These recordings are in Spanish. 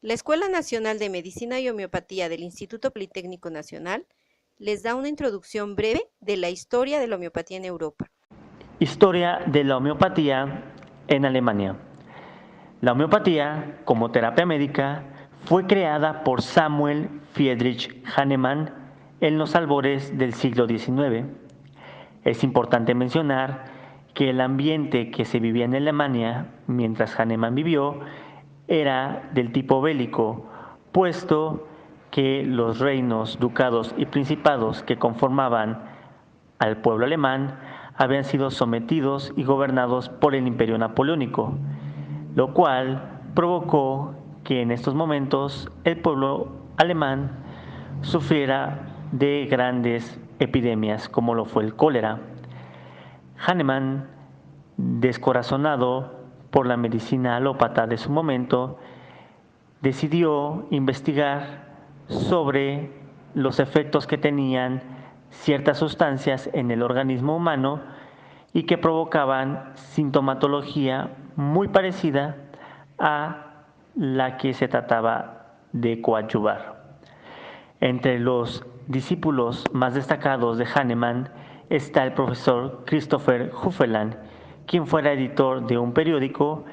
La Escuela Nacional de Medicina y Homeopatía del Instituto Politécnico Nacional les da una introducción breve de la historia de la homeopatía en Europa. Historia de la homeopatía en Alemania. La homeopatía, como terapia médica, fue creada por Samuel Friedrich Hahnemann en los albores del siglo XIX. Es importante mencionar que el ambiente que se vivía en Alemania mientras Hahnemann vivió era del tipo bélico, puesto que los reinos, ducados y principados que conformaban al pueblo alemán habían sido sometidos y gobernados por el imperio napoleónico, lo cual provocó que en estos momentos el pueblo alemán sufriera de grandes epidemias como lo fue el cólera. Hahnemann, descorazonado por la medicina alópata de su momento, decidió investigar sobre los efectos que tenían ciertas sustancias en el organismo humano y que provocaban sintomatología muy parecida a la que se trataba de coadyuvar. Entre los discípulos más destacados de Hahnemann está el profesor Christopher Hufeland, quien fuera editor de un periódico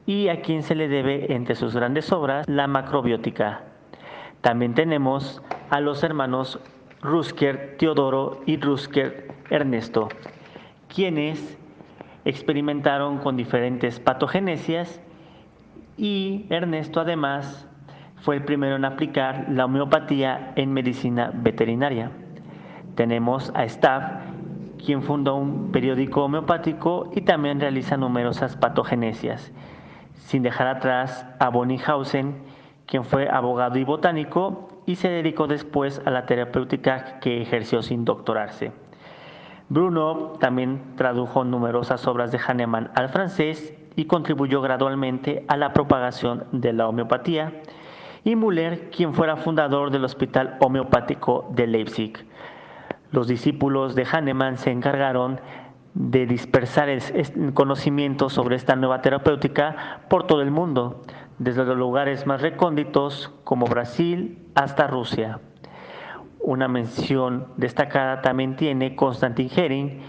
y a quien se le debe entre sus grandes obras la macrobiótica. También tenemos a los hermanos Rüsker Teodoro y Rüsker Ernesto, quienes experimentaron con diferentes patogenesias, y Ernesto además fue el primero en aplicar la homeopatía en medicina veterinaria. Tenemos a Staff, quien fundó un periódico homeopático y también realiza numerosas patogenesias, sin dejar atrás a Bonninghausen, quien fue abogado y botánico y se dedicó después a la terapéutica que ejerció sin doctorarse. Bruno también tradujo numerosas obras de Hahnemann al francés y contribuyó gradualmente a la propagación de la homeopatía, y Müller, quien fuera fundador del Hospital Homeopático de Leipzig. Los discípulos de Hahnemann se encargaron de dispersar el conocimiento sobre esta nueva terapéutica por todo el mundo, desde los lugares más recónditos como Brasil hasta Rusia. Una mención destacada también tiene Konstantin Hering,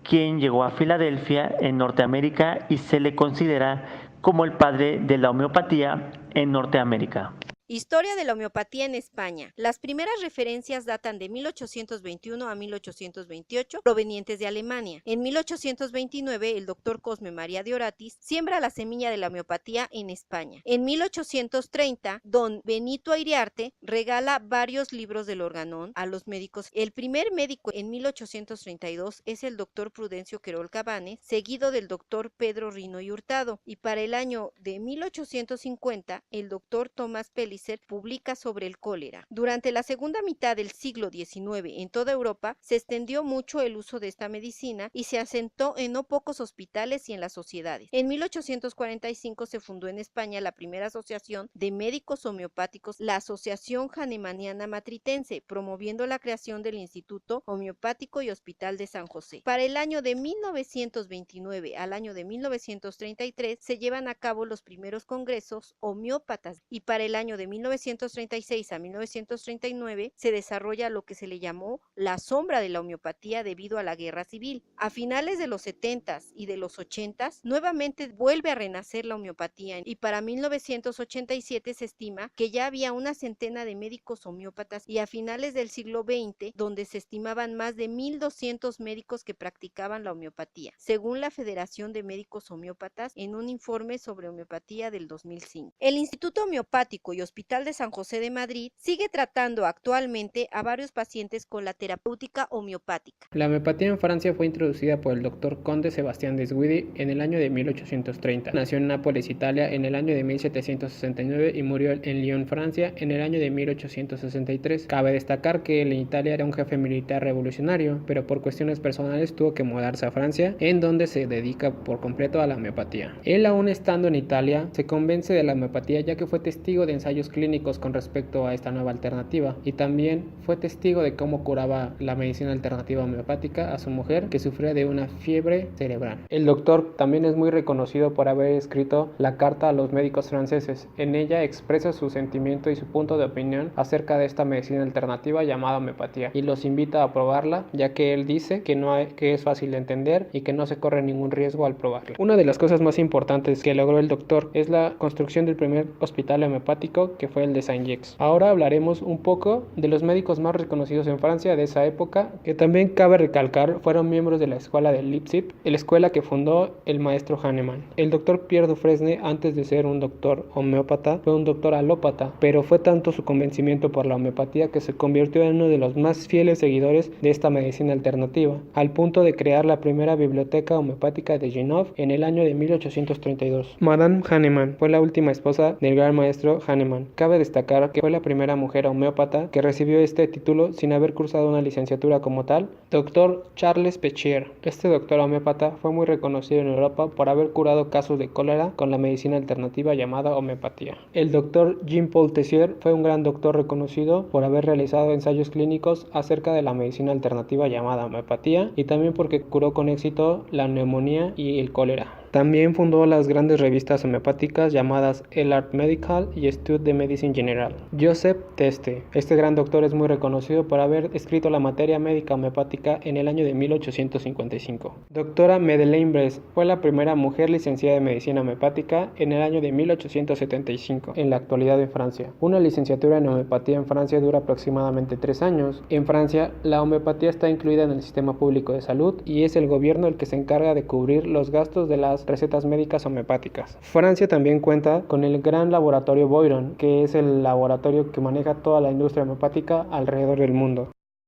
quien llegó a Filadelfia en Norteamérica y se le considera como el padre de la homeopatía en Norteamérica. Historia de la homeopatía en España. Las primeras referencias datan de 1821 a 1828, provenientes de Alemania. En 1829, el doctor Cosme María de Oratis siembra la semilla de la homeopatía en España. En 1830, don Benito Iriarte regala varios libros del Organón a los médicos. El primer médico en 1832 es el doctor Prudencio Querol Cabanes, seguido del doctor Pedro Rino y Hurtado. Y para el año de 1850, el doctor Tomás Pellicer publica sobre el cólera. Durante la segunda mitad del siglo XIX en toda Europa se extendió mucho el uso de esta medicina y se asentó en no pocos hospitales y en las sociedades. En 1845 se fundó en España la primera asociación de médicos homeopáticos, la Asociación Hahnemanniana Matritense, promoviendo la creación del Instituto Homeopático y Hospital de San José. Para el año de 1929 al año de 1933 se llevan a cabo los primeros congresos homeópatas, y para el año de 1936 a 1939 se desarrolla lo que se le llamó la sombra de la homeopatía debido a la guerra civil. A finales de los 70s y de los 80s nuevamente vuelve a renacer la homeopatía, y para 1987 se estima que ya había una centena de médicos homeópatas, y a finales del siglo XX donde se estimaban más de 1,200 médicos que practicaban la homeopatía, según la Federación de Médicos Homeópatas en un informe sobre homeopatía del 2005. El Instituto Homeopático y Hospital de San José de Madrid sigue tratando actualmente a varios pacientes con la terapéutica homeopática. La homeopatía en Francia fue introducida por el doctor Conde Sebastián de Guidi en el año de 1830. Nació en Nápoles, Italia, en el año de 1769 y murió en Lyon, Francia, en el año de 1863. Cabe destacar que en Italia era un jefe militar revolucionario, pero por cuestiones personales tuvo que mudarse a Francia, en donde se dedica por completo a la homeopatía. Él, aún estando en Italia, se convence de la homeopatía ya que fue testigo de ensayos casos clínicos con respecto a esta nueva alternativa y también fue testigo de cómo curaba la medicina alternativa homeopática a su mujer que sufría de una fiebre cerebral. El doctor también es muy reconocido por haber escrito la carta a los médicos franceses. En ella expresa su sentimiento y su punto de opinión acerca de esta medicina alternativa llamada homeopatía y los invita a probarla, ya que él dice que es fácil de entender y que no se corre ningún riesgo al probarla. Una de las cosas más importantes que logró el doctor es la construcción del primer hospital homeopático, que fue el de Saint-Gix. Ahora hablaremos un poco de los médicos más reconocidos en Francia de esa época, que también cabe recalcar fueron miembros de la escuela de Leipzig, la escuela que fundó el maestro Hahnemann. El doctor Pierre Dufresne, antes de ser un doctor homeópata, fue un doctor alópata, pero fue tanto su convencimiento por la homeopatía que se convirtió en uno de los más fieles seguidores de esta medicina alternativa, al punto de crear la primera biblioteca homeopática de Genov en el año de 1832. Madame Hahnemann fue la última esposa del gran maestro Hahnemann. Cabe destacar que fue la primera mujer homeópata que recibió este título sin haber cursado una licenciatura como tal. Doctor Charles Péchier. Este doctor homeópata fue muy reconocido en Europa por haber curado casos de cólera con la medicina alternativa llamada homeopatía. El doctor Jean-Paul Tessier fue un gran doctor reconocido por haber realizado ensayos clínicos acerca de la medicina alternativa llamada homeopatía y también porque curó con éxito la neumonía y el cólera. También fundó las grandes revistas homeopáticas llamadas El Art Medical y Etudes de Medicine General. Joseph Teste. Este gran doctor es muy reconocido por haber escrito la materia médica homeopática en el año de 1855. Doctora Madeleine Bress fue la primera mujer licenciada en medicina homeopática en el año de 1875, en la actualidad en Francia. Una licenciatura en homeopatía en Francia dura aproximadamente 3 años. En Francia, la homeopatía está incluida en el sistema público de salud y es el gobierno el que se encarga de cubrir los gastos de las recetas médicas homeopáticas. Francia también cuenta con el gran laboratorio Boiron, que es el laboratorio que maneja toda la industria homeopática alrededor del mundo.